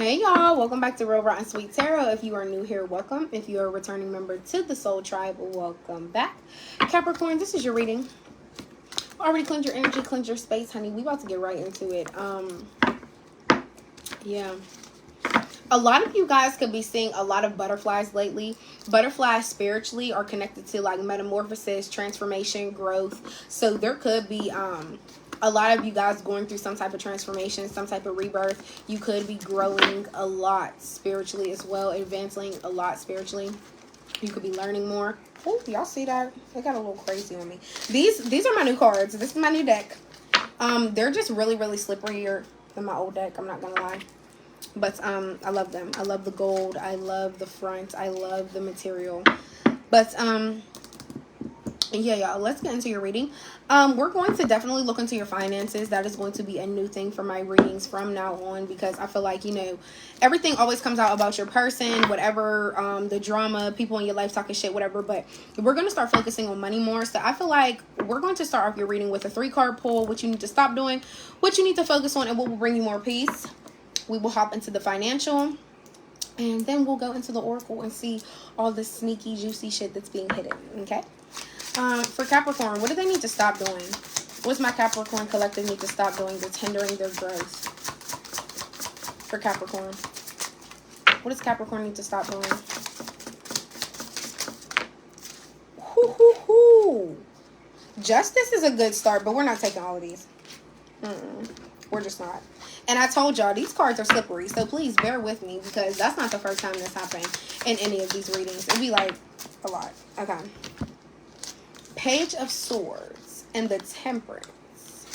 Hey y'all, welcome back to Real Rotten Sweet Tarot. If you are new here, welcome. If you are a returning member to the Soul Tribe, welcome back. Capricorn, this is your reading. Already cleanse your energy, cleanse your space, honey. We about to get right into it. Yeah. A lot of you guys could be seeing a lot of butterflies lately. Butterflies spiritually are connected to like metamorphosis, transformation, growth. So there could be a lot of you guys going through some type of transformation, some type of rebirth. You could be growing a lot spiritually as well, advancing a lot spiritually. You could be learning more. Oh, y'all see that? They got a little crazy on me. These are my new cards. This is my new deck. They're just really, really slipperier than my old deck. I'm not gonna lie. But I love them. I love the gold. I love the front. I love the material. But yeah, y'all, let's get into your reading. We're going to definitely look into your finances. That is going to be a new thing for my readings from now on, because I feel like, you know, everything always comes out about your person, whatever, the drama, people in your life talking shit, whatever. But we're going to start focusing on money more. So I feel like we're going to start off your reading with a 3-card pull, what you need to stop doing, what you need to focus on, and what will bring you more peace. We will hop into the financial, and then we'll go into the oracle and see all the sneaky, juicy shit that's being hidden, okay? For Capricorn, what do they need to stop doing? What's my Capricorn collective need to stop doing that's hindering their growth? For Capricorn, what does Capricorn need to stop doing? Justice is a good start, but we're not taking all of these. We're just not. And I told y'all, these cards are slippery, so please bear with me, because that's not the first time this happened in any of these readings. It'd be like a lot. Okay. Page of Swords and the Temperance.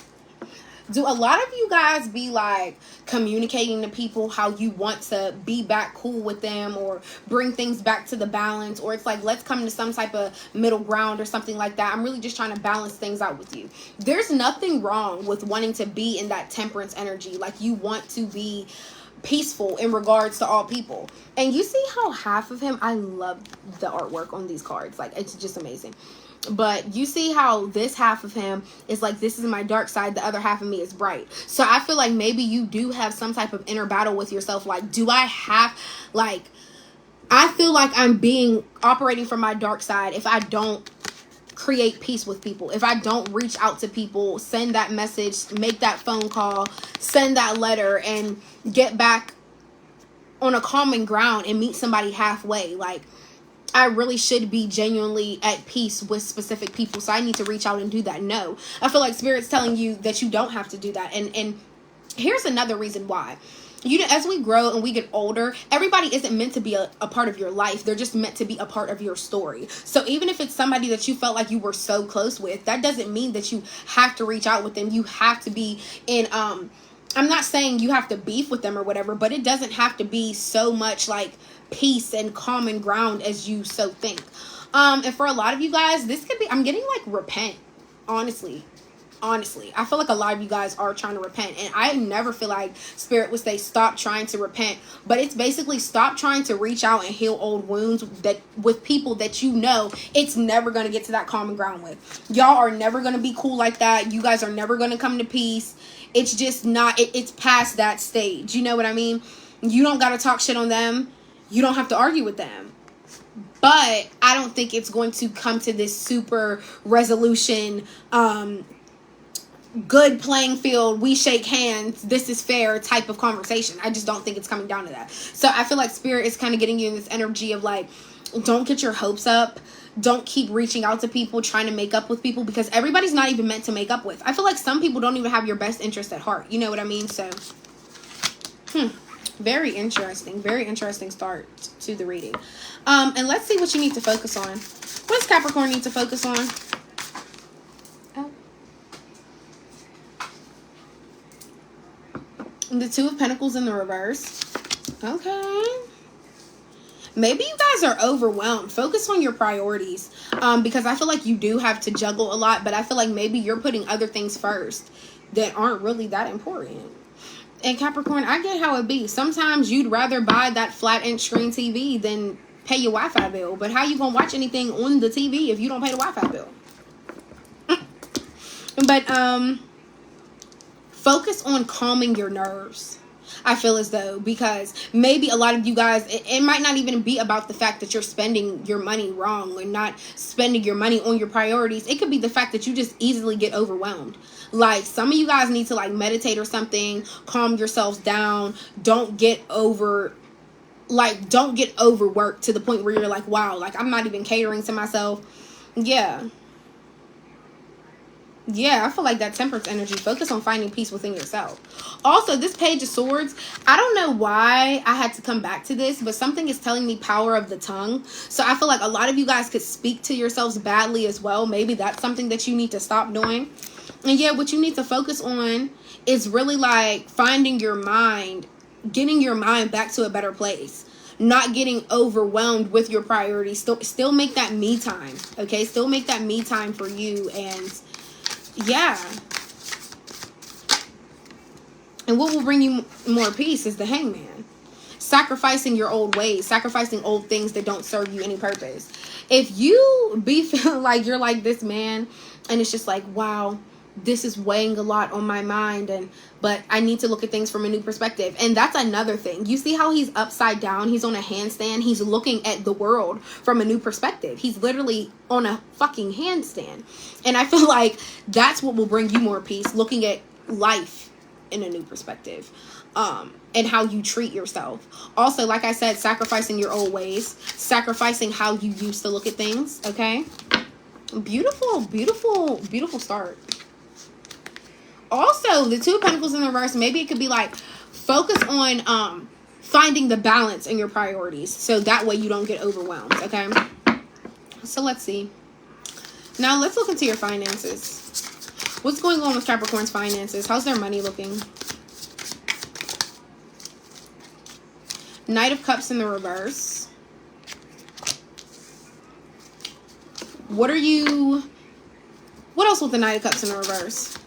Do a lot of you guys be like communicating to people how you want to be back cool with them, or bring things back to the balance, or it's like, let's come to some type of middle ground or something like that? I'm really just trying to balance things out with you. There's nothing wrong with wanting to be in that temperance energy. Like, you want to be peaceful in regards to all people. And you see how half of him, I love the artwork on these cards. Like, it's just amazing. But you see how this half of him is like, this is my dark side, the other half of me is bright. So I feel like maybe you do have some type of inner battle with yourself. Like, do I have, like, I feel like I'm operating from my dark side if I don't create peace with people, if I don't reach out to people, send that message, make that phone call, send that letter, and get back on a common ground and meet somebody halfway. Like, I really should be genuinely at peace with specific people, so I need to reach out and do that. No, I feel like Spirit's telling you that you don't have to do that. And here's another reason why. You know, as we grow and we get older, everybody isn't meant to be a part of your life. They're just meant to be a part of your story. So even if it's somebody that you felt like you were so close with, that doesn't mean that you have to reach out with them. You have to be in, I'm not saying you have to beef with them or whatever, but it doesn't have to be so much like peace and common ground as you so think. And for a lot of you guys, this could be, I'm getting like repent. Honestly, I feel like a lot of you guys are trying to repent, and I never feel like Spirit would say stop trying to repent, but it's basically stop trying to reach out and heal old wounds that with people that you know it's never going to get to that common ground with. Y'all are never going to be cool like that. You guys are never going to come to peace. It's just not, it's past that stage. You know what I mean? You don't got to talk shit on them. You don't have to argue with them. But I don't think it's going to come to this super resolution, good playing field, we shake hands, this is fair type of conversation. I just don't think it's coming down to that. So I feel like Spirit is kind of getting you in this energy of like, don't get your hopes up. Don't keep reaching out to people, trying to make up with people, because everybody's not even meant to make up with. I feel like some people don't even have your best interest at heart. You know what I mean? So, very interesting start to the reading. And let's see what you need to focus on. What does Capricorn need to focus on? Oh. The Two of Pentacles in the reverse. Okay. Maybe you guys are overwhelmed. Focus on your priorities. Because I feel like you do have to juggle a lot, but I feel like maybe you're putting other things first that aren't really that important. And Capricorn, I get how it be. Sometimes you'd rather buy that flat-inch screen TV than pay your Wi-Fi bill. But how you gonna watch anything on the TV if you don't pay the Wi-Fi bill? But focus on calming your nerves. I feel as though, because maybe a lot of you guys, it might not even be about the fact that you're spending your money wrong or not spending your money on your priorities. It could be the fact that you just easily get overwhelmed. Like, some of you guys need to like meditate or something, calm yourselves down. Don't get overworked to the point where you're like, wow, like I'm not even catering to myself. Yeah, I feel like that temperance energy. Focus on finding peace within yourself. Also, this Page of Swords, I don't know why I had to come back to this, but something is telling me power of the tongue. So I feel like a lot of you guys could speak to yourselves badly as well. Maybe that's something that you need to stop doing. And yeah, what you need to focus on is really like finding your mind, getting your mind back to a better place. Not getting overwhelmed with your priorities. Still make that me time, okay? Still make that me time for you. And yeah. And what will bring you more peace is the Hangman. Sacrificing your old ways. Sacrificing old things that don't serve you any purpose. If you be feeling like you're like this man, and it's just like, wow, this is weighing a lot on my mind, but I need to look at things from a new perspective. And that's another thing. You see how he's upside down? He's on a handstand. He's looking at the world from a new perspective. He's literally on a fucking handstand. And I feel like that's what will bring you more peace, looking at life in a new perspective, and how you treat yourself. Also, like I said, sacrificing your old ways, sacrificing how you used to look at things. Okay, beautiful start. Also, the Two of Pentacles in the reverse, maybe it could be like focus on finding the balance in your priorities, so that way you don't get overwhelmed. Okay, so let's see. Now let's look into your finances. What's going on with Capricorn's finances? How's their money looking? Knight of Cups in the reverse. What else with the Knight of Cups in the reverse?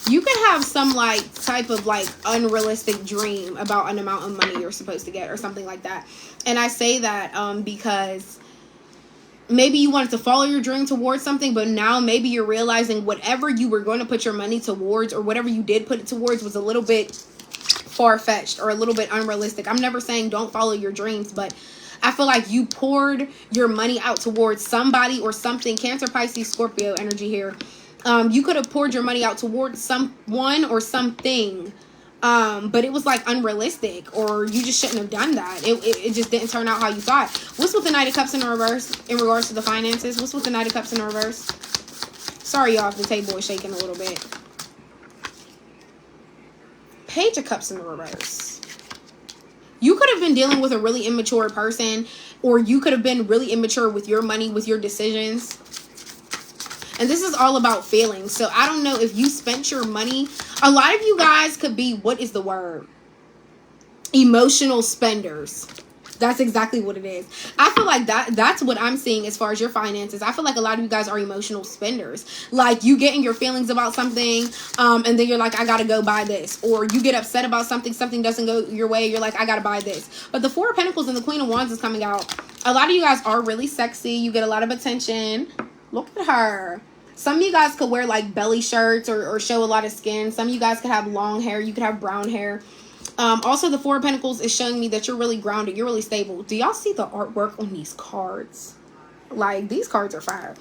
You could have some like type of like unrealistic dream about an amount of money you're supposed to get or something like that. And I say that because maybe you wanted to follow your dream towards something, but now maybe you're realizing whatever you were going to put your money towards, or whatever you did put it towards, was a little bit far-fetched or a little bit unrealistic. I'm never saying don't follow your dreams, but I feel like you poured your money out towards somebody or something. Cancer, Pisces, Scorpio energy here. You could have poured your money out towards someone or something, but it was like unrealistic, or you just shouldn't have done that. It just didn't turn out how you thought. What's with the Knight of Cups in the reverse in regards to the finances? What's with the Knight of Cups in the reverse? Sorry, y'all, if the table is shaking a little bit. Page of Cups in the reverse. You could have been dealing with a really immature person, or you could have been really immature with your money, with your decisions. And this is all about feelings. So I don't know if you spent your money. A lot of you guys could be, what is the word? Emotional spenders. That's exactly what it is. I feel like that's what I'm seeing as far as your finances. I feel like a lot of you guys are emotional spenders. Like, you get in your feelings about something, and then you're like, I gotta go buy this. Or you get upset about something doesn't go your way, you're like, I gotta buy this. But the Four of Pentacles and the Queen of Wands is coming out. A lot of you guys are really sexy. You get a lot of attention. Look at her. Some of you guys could wear like belly shirts or show a lot of skin. Some of you guys could have long hair. You could have brown hair. Also, the Four of Pentacles is showing me that you're really grounded. You're really stable. Do y'all see the artwork on these cards? Like, these cards are fire.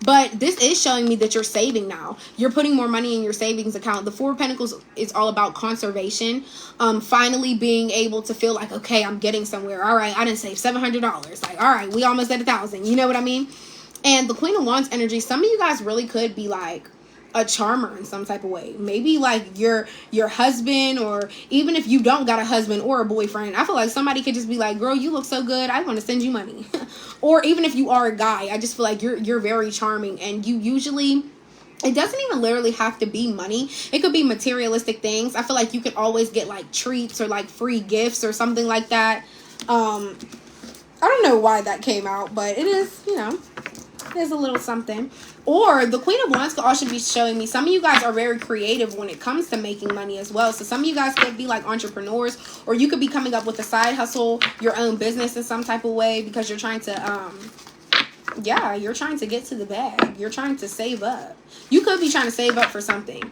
But this is showing me that you're saving now. You're putting more money in your savings account. The Four of Pentacles is all about conservation. Finally being able to feel like, okay, I'm getting somewhere. All right, I didn't save $700. Like, all right, we almost at 1,000. You know what I mean? And the Queen of Wands energy, some of you guys really could be like a charmer in some type of way. Maybe like your husband, or even if you don't got a husband or a boyfriend, I feel like somebody could just be like, girl, you look so good, I want to send you money. Or even if you are a guy, I just feel like you're very charming, and you usually, it doesn't even literally have to be money. It could be materialistic things. I feel like you could always get like treats or like free gifts or something like that. I don't know why that came out, but it is, you know, there's a little something. Or the Queen of Wands could also be showing me some of you guys are very creative when it comes to making money as well. So some of you guys could be like entrepreneurs, or you could be coming up with a side hustle, your own business in some type of way, because you're trying to yeah, you're trying to get to the bag. You're trying to save up. You could be trying to save up for something.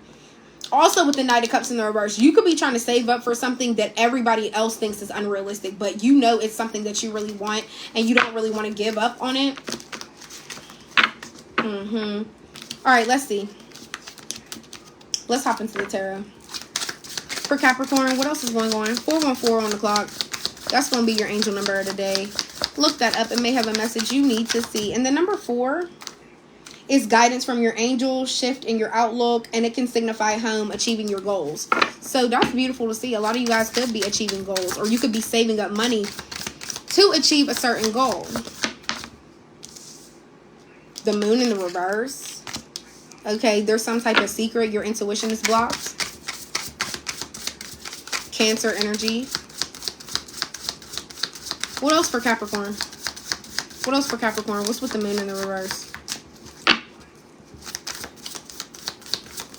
Also, with the Knight of Cups in the reverse, you could be trying to save up for something that everybody else thinks is unrealistic, but you know it's something that you really want, and you don't really want to give up on it. All right, let's see. Let's hop into the tarot. For Capricorn, what else is going on? 414 on the clock. That's going to be your angel number of the day. Look that up. It may have a message you need to see. And the number 4 is guidance from your angel, shift in your outlook, and it can signify home, achieving your goals. So that's beautiful to see. A lot of you guys could be achieving goals, or you could be saving up money to achieve a certain goal. The moon in the reverse. Okay, there's some type of secret. Your intuition is blocked. Cancer energy. What else for Capricorn? What else for Capricorn? What's with the moon in the reverse?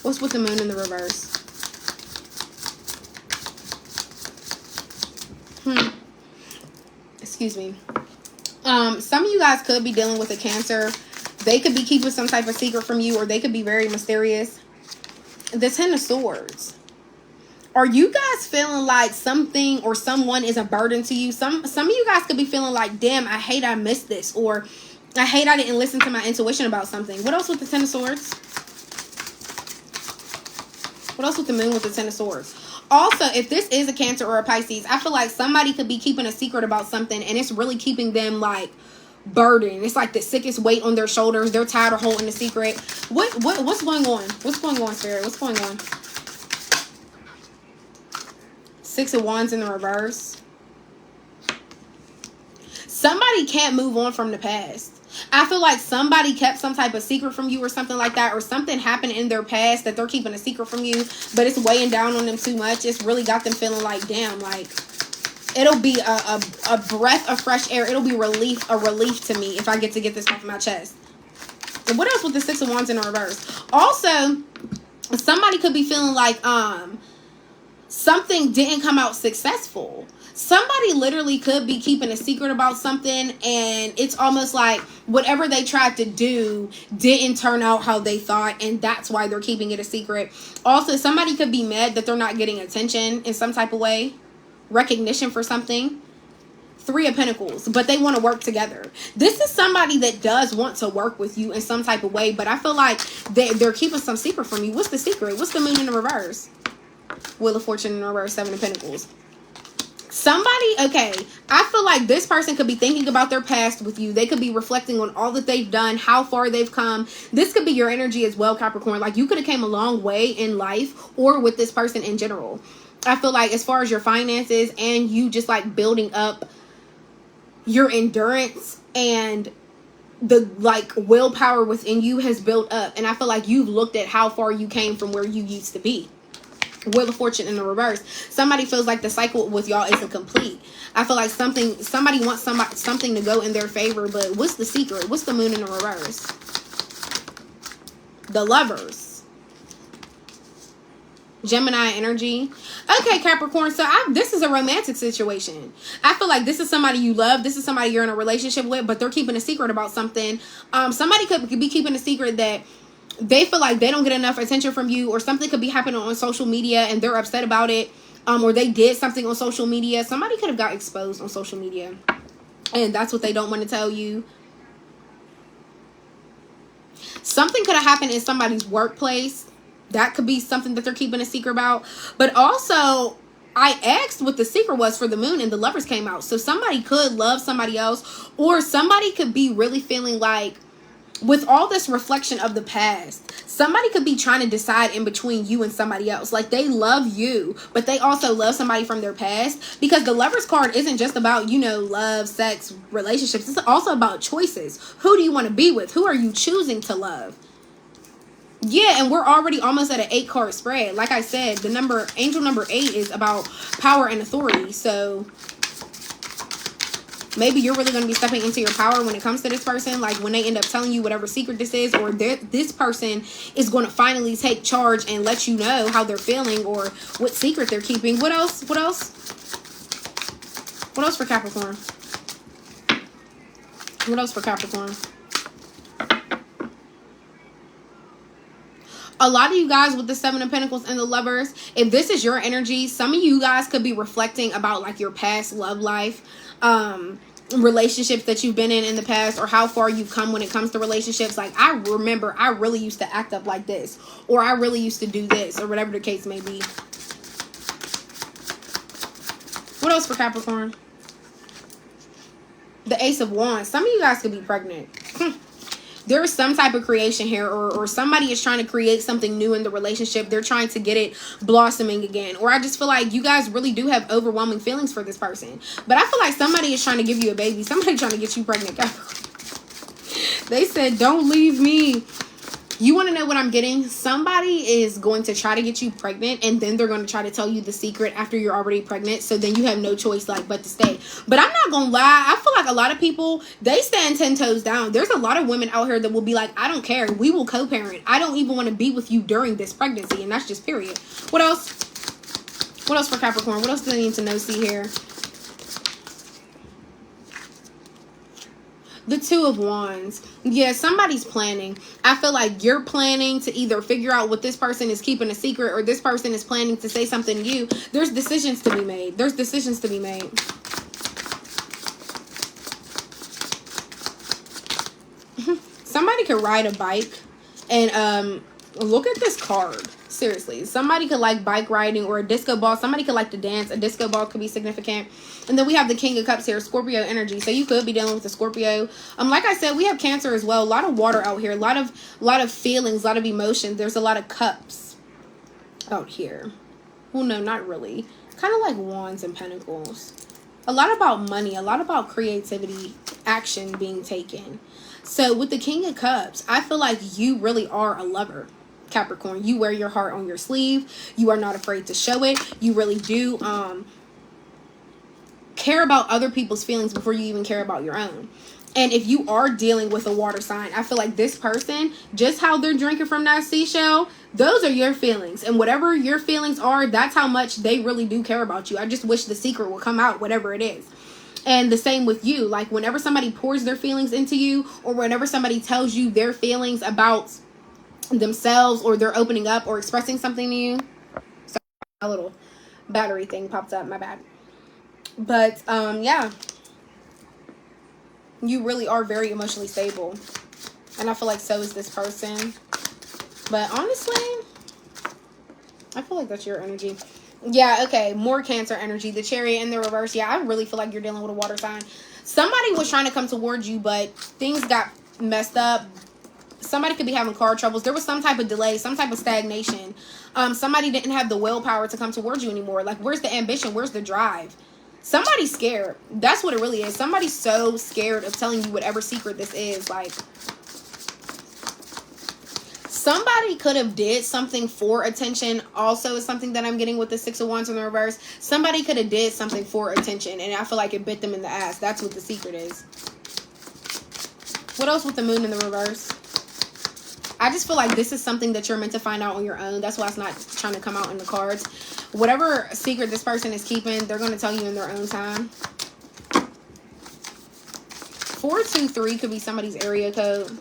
What's with the moon in the reverse? Excuse me. Some of you guys could be dealing with a Cancer. They could be keeping some type of secret from you, or they could be very mysterious. The Ten of Swords. Are you guys feeling like something or someone is a burden to you? Some of you guys could be feeling like, damn, I hate I missed this, or I hate I didn't listen to my intuition about something. What else with the Ten of Swords? What else with the moon with the Ten of Swords? Also, if this is a Cancer or a Pisces, I feel like somebody could be keeping a secret about something, and it's really keeping them like burdened. It's like the sickest weight on their shoulders. They're tired of holding the secret. What's going on? What's going on, Spirit? What's going on? Six of Wands in the reverse. Somebody can't move on from the past. I feel like somebody kept some type of secret from you or something like that, or something happened in their past that they're keeping a secret from you, but it's weighing down on them too much. It's really got them feeling like, damn, like it'll be a breath of fresh air. It'll be a relief to me if I get this off my chest. And what else with the Six of Wands in the reverse? Also, somebody could be feeling like something didn't come out successful. Somebody literally could be keeping a secret about something, and it's almost like whatever they tried to do didn't turn out how they thought, and that's why they're keeping it a secret. Also, somebody could be mad that they're not getting attention in some type of way, recognition for something. Three of Pentacles, but they want to work together. This is somebody that does want to work with you in some type of way, but I feel like they're keeping some secret from you. What's the secret? What's the moon in the reverse? Wheel of Fortune in the reverse, Seven of Pentacles. Somebody, okay, I feel like this person could be thinking about their past with you. They could be reflecting on all that they've done, how far they've come. This could be your energy as well, Capricorn. Like, you could have came a long way in life, or with this person in general. I feel like as far as your finances and you just like building up your endurance and the like willpower within you has built up. And I feel like you've looked at how far you came from where you used to be. Wheel of Fortune in the reverse. Somebody feels like the cycle with y'all isn't complete. I feel like somebody wants something to go in their favor, but what's the secret? What's the moon in the reverse? The Lovers. Gemini energy. Okay, Capricorn, so this is a romantic situation. I feel like this is somebody you love. This is somebody you're in a relationship with, but they're keeping a secret about something. Somebody could be keeping a secret that they feel like they don't get enough attention from you, or something could be happening on social media and they're upset about it, or they did something on social media. Somebody could have got exposed on social media, and that's what they don't want to tell you. Something could have happened in somebody's workplace. That could be something that they're keeping a secret about. But also, I asked what the secret was for the moon, and the Lovers came out. So somebody could love somebody else, or somebody could be really feeling like, with all this reflection of the past, somebody could be trying to decide in between you and somebody else. Like, they love you, but they also love somebody from their past. Because the Lovers card isn't just about, you know, love, sex, relationships. It's also about choices. Who do you want to be with? Who are you choosing to love? Yeah, and we're already almost at an 8-card spread. Like I said, the angel number 8 is about power and authority. So maybe you're really going to be stepping into your power when it comes to this person. Like, when they end up telling you whatever secret this is, or this person is going to finally take charge and let you know how they're feeling or what secret they're keeping. What else? What else? What else for Capricorn? What else for Capricorn? A lot of you guys with the Seven of Pentacles and the Lovers, if this is your energy, some of you guys could be reflecting about like your past love life, relationships that you've been in the past, or how far you've come when it comes to relationships. Like, I remember I really used to act up like this, or I really used to do this, or whatever the case may be. What else for Capricorn? The Ace of Wands. Some of you guys could be pregnant. There is some type of creation here, or somebody is trying to create something new in the relationship. They're trying to get it blossoming again. Or I just feel like you guys really do have overwhelming feelings for this person. But I feel like somebody is trying to give you a baby. Somebody trying to get you pregnant. They said, don't leave me. You want to know what I'm getting? Somebody is going to try to get you pregnant, and then they're going to try to tell you the secret after you're already pregnant. So then you have no choice like but to stay. But I'm not going to lie. I feel like a lot of people, they stand 10 toes down. There's a lot of women out here that will be like, I don't care. We will co-parent. I don't even want to be with you during this pregnancy. And that's just period. What else? What else for Capricorn? What else do they need to know? See here. The Two of Wands. Yeah, somebody's planning. I feel like you're planning to either figure out what this person is keeping a secret, or this person is planning to say something to you. There's decisions to be made. There's decisions to be made. Somebody could ride a bike and look at this card. Seriously, somebody could like bike riding, or a disco ball. Somebody could like to dance. A disco ball could be significant. And then we have the King of Cups here, Scorpio energy. So you could be dealing with a Scorpio. Like I said, we have Cancer as well. A lot of water out here. A lot of feelings, a lot of emotions. There's a lot of cups out here. Well, no, not really. Kind of like Wands and Pentacles. A lot about money. A lot about creativity, action being taken. So with the King of Cups, I feel like you really are a lover. Capricorn, you wear your heart on your sleeve. You are not afraid to show it. You really do care about other people's feelings before you even care about your own. And if you are dealing with a water sign, I feel like this person, just how they're drinking from that seashell, those are your feelings. And whatever your feelings are, that's how much they really do care about you. I just wish the secret would come out, whatever it is. And the same with you. Like, whenever somebody pours their feelings into you, or whenever somebody tells you their feelings about themselves, or they're opening up or expressing something to you. So a little battery thing popped up, my bad. But yeah, you really are very emotionally stable, and I feel like so is this person. But honestly, I feel like that's your energy. Yeah, okay, more Cancer energy. The Chariot in the reverse. Yeah, I really feel like you're dealing with a water sign. Somebody was trying to come towards you, but things got messed up. Somebody could be having car troubles. There was some type of delay, some type of stagnation. Somebody didn't have the willpower to come towards you anymore. Like, where's the ambition? Where's the drive? Somebody's scared. That's what it really is. Somebody's so scared of telling you whatever secret this is. Like, somebody could have did something for attention. Also is something that I'm getting with the Six of Wands in the reverse. Somebody could have did something for attention, and I feel like it bit them in the ass. That's what the secret is. What else with the Moon in the reverse? I just feel like this is something that you're meant to find out on your own. That's why it's not trying to come out in the cards. Whatever secret this person is keeping, they're going to tell you in their own time. 423 could be somebody's area code.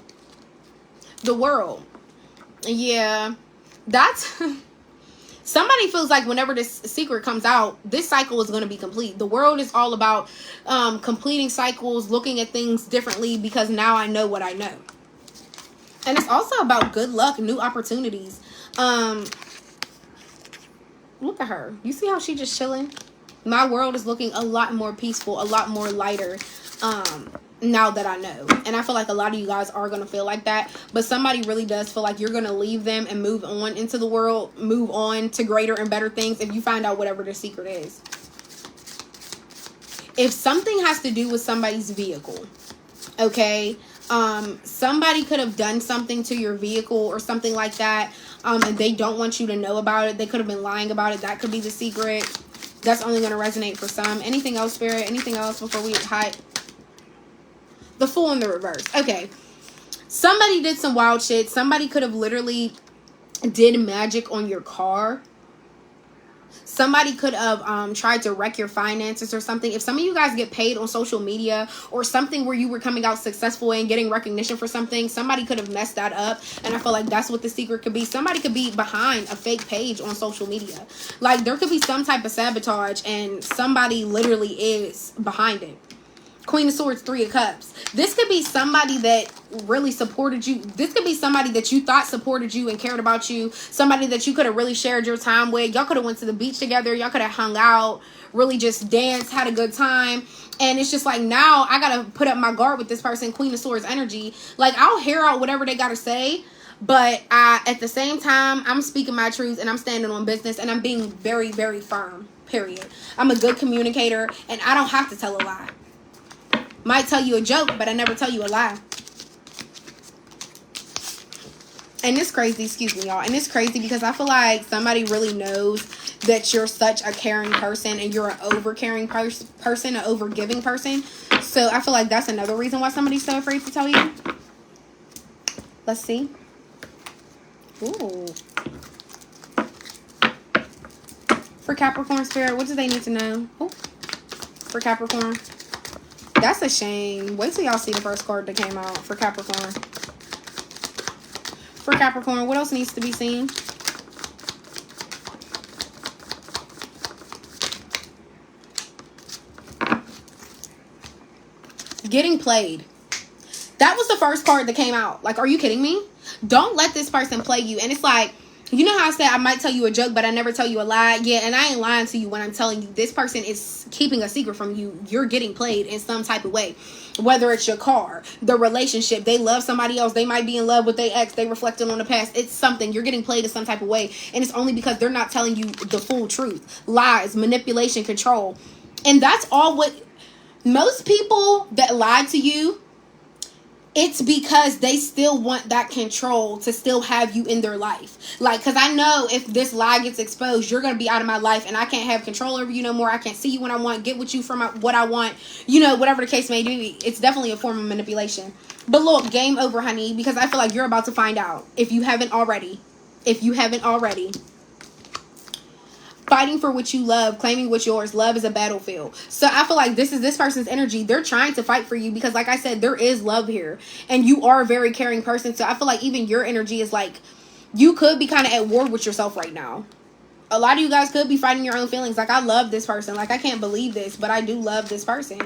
The World. Yeah. That's... Somebody feels like whenever this secret comes out, this cycle is going to be complete. The World is all about completing cycles, looking at things differently, because now I know what I know. And it's also about good luck, new opportunities. Look at her. You see how she just chilling? My world is looking a lot more peaceful, a lot more lighter now that I know. And I feel like a lot of you guys are going to feel like that. But somebody really does feel like you're going to leave them and move on into the world, move on to greater and better things if you find out whatever the secret is. If something has to do with somebody's vehicle, okay, somebody could have done something to your vehicle or something like that, and they don't want you to know about it. They could have been lying about it. That could be the secret. That's only going to resonate for some. Anything else, Spirit? Anything else before we hide? The Fool in the reverse. Okay. Somebody did some wild shit. Somebody could have literally did magic on your car. Somebody could have tried to wreck your finances or something. If some of you guys get paid on social media or something where you were coming out successful and getting recognition for something, somebody could have messed that up. And I feel like that's what the secret could be. Somebody could be behind a fake page on social media. Like, there could be some type of sabotage and somebody literally is behind it. Queen of Swords, Three of Cups. This could be somebody that really supported you. This could be somebody that you thought supported you and cared about you. Somebody that you could have really shared your time with. Y'all could have went to the beach together. Y'all could have hung out, really just danced, had a good time. And it's just like, now I got to put up my guard with this person, Queen of Swords energy. Like, I'll hear out whatever they got to say. But at the same time, I'm speaking my truth and I'm standing on business and I'm being very, very firm, period. I'm a good communicator and I don't have to tell a lie. Might tell you a joke, but I never tell you a lie. And it's crazy, excuse me, y'all. And it's crazy because I feel like somebody really knows that you're such a caring person and you're an over-caring person, an over-giving person. So I feel like that's another reason why somebody's so afraid to tell you. Let's see. Ooh. For Capricorn spirit, what do they need to know? Oh, for Capricorn. That's a shame. Wait till y'all see the first card that came out for Capricorn. For Capricorn, what else needs to be seen? Getting played. That was the first card that came out. Like, are you kidding me? Don't let this person play you. And it's like, you know how I said I might tell you a joke, but I never tell you a lie? Yeah, and I ain't lying to you when I'm telling you this person is keeping a secret from you. You're getting played in some type of way. Whether it's your car, the relationship, they love somebody else. They might be in love with their ex. They reflected on the past. It's something. You're getting played in some type of way. And it's only because they're not telling you the full truth. Lies, manipulation, control. And that's all what most people that lie to you, it's because they still want that control to still have you in their life. Like, because I know if this lie gets exposed, you're going to be out of my life and I can't have control over you no more. I can't see you when I want, get with you from what I want, you know, whatever the case may be. It's definitely a form of manipulation. But look, game over, honey, because I feel like you're about to find out if you haven't already. If you haven't already. Fighting for what you love, claiming what's yours. Love is a battlefield. So I feel like this is this person's energy. They're trying to fight for you because, like I said, there is love here. And you are a very caring person. So I feel like even your energy is like, you could be kind of at war with yourself right now. A lot of you guys could be fighting your own feelings. Like, I love this person. Like, I can't believe this, but I do love this person.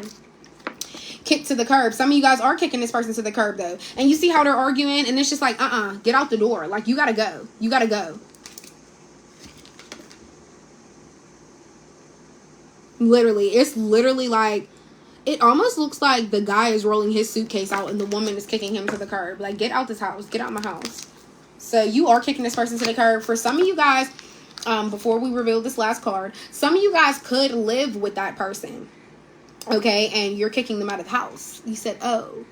Kick to the curb. Some of you guys are kicking this person to the curb, though. And you see how they're arguing? And it's just like, get out the door. Like, you gotta go. You gotta go. Literally, it's literally like, it almost looks like the guy is rolling his suitcase out and the woman is kicking him to the curb. Like, get out this house. Get out my house. So you are kicking this person to the curb. For some of you guys, before we reveal this last card, some of you guys could live with that person. Okay, and you're kicking them out of the house. You said, oh,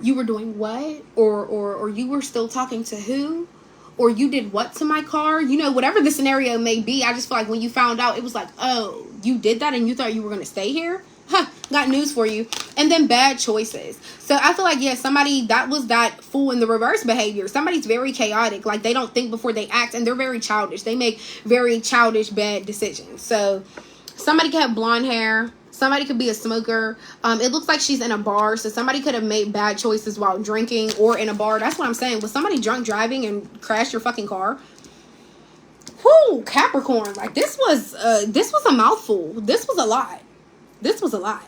you were doing what? Or you were still talking to who? Or you did what to my car? You know, whatever the scenario may be, I just feel like when you found out, it was like, oh, you did that and you thought you were going to stay here? Huh, got news for you. And then bad choices. So I feel like, yeah, somebody, that was that fool in the reverse behavior. Somebody's very chaotic. Like, they don't think before they act, and they're very childish. They make very childish, bad decisions. So somebody could have blonde hair. Somebody could be a smoker. It looks like she's in a bar. So somebody could have made bad choices while drinking or in a bar. That's what I'm saying. Was somebody drunk driving and crashed your fucking car? Whoo, Capricorn. Like, this was a mouthful. This was a lot. This was a lot.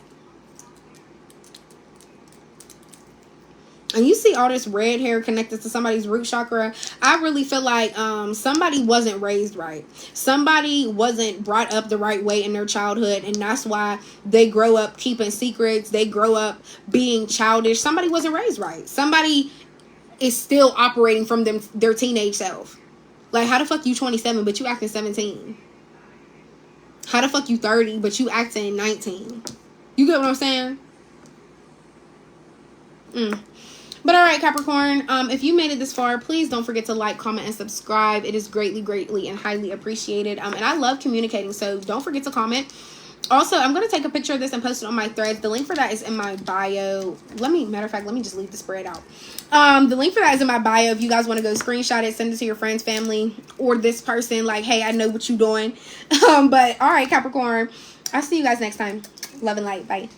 And you see all this red hair connected to somebody's root chakra. I really feel like somebody wasn't raised right. Somebody wasn't brought up the right way in their childhood. And that's why they grow up keeping secrets. They grow up being childish. Somebody wasn't raised right. Somebody is still operating from their teenage self. Like, how the fuck you 27 but you acting 17? How the fuck you 30 but you acting 19? You get what I'm saying? But all right, Capricorn, if you made it this far, please don't forget to like, comment, and subscribe. It is greatly, greatly, and highly appreciated. And I love communicating, so don't forget to comment. Also, I'm going to take a picture of this and post it on my threads. The link for that is in my bio. Matter of fact, let me just leave the spread out. The link for that is in my bio. If you guys want to go screenshot it, send it to your friends, family, or this person. Like, hey, I know what you doing. But, all right, Capricorn. I'll see you guys next time. Love and light. Bye.